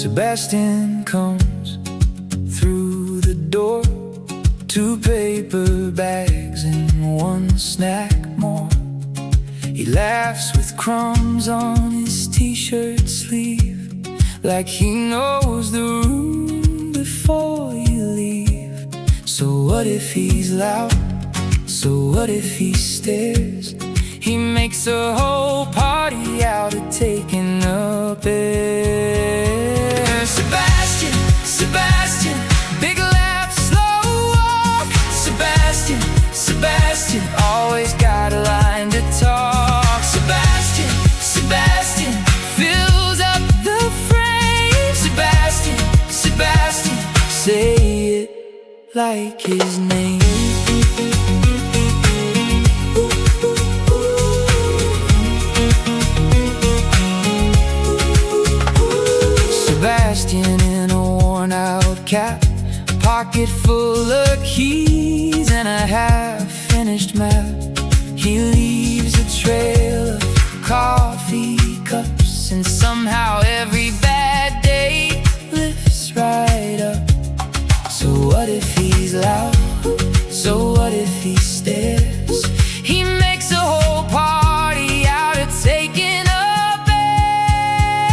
Sebastian comes through the door, 2 paper bags and 1 snack more. He laughs with crumbs on his t-shirt sleeve, like he knows the room before you leave. So what if he's loud? So what if he stares? He makes a whole party out of taking up air. Sebastian, Sebastian, big laugh, slow walk. Sebastian, Sebastian, always got a line to talk. Sebastian, Sebastian, fills up the frame. Sebastian, Sebastian, say it like his name. Sebastian in a worn-out cap, pocket full of keys and a half-finished map. He leaves a trail of coffee cups, and somehow every bad day lifts right up. So what if he's loud? So what if he stares? He makes a whole party out of taking up air.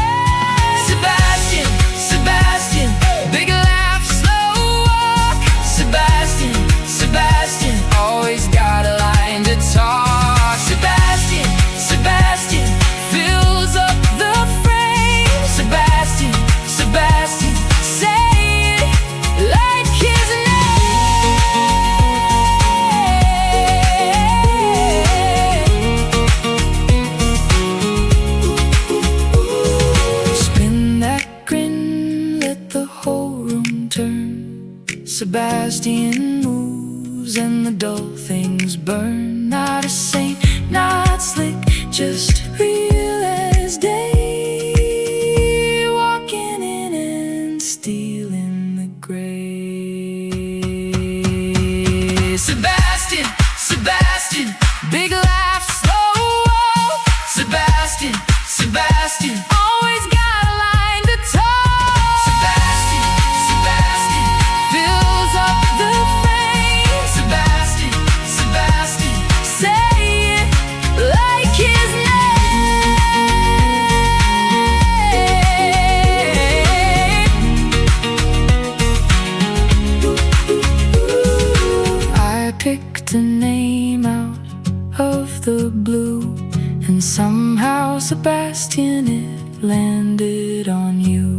Sebastian, Sebastian, big laugh, slow walk. Sebastian, Sebastian, always got a line to talk. Sebastian, Sebastian, fills up the frame. Sebastian, Sebastian, say it like his name. Spin that grin, let the whole room turn. Sebastian moves and the dull things burn. Not a saint, not slick, just real as day. Walking in and stealing the gray. Sebastian, Sebastian, big laugh, slow walk. Sebastian, Sebastian, always got a line to talk. Sebastian, Sebastian, fills up the frame. Sebastian, Sebastian, say it like his name. I picked a name out of the blue, and somehow, Sebastian, it landed on you.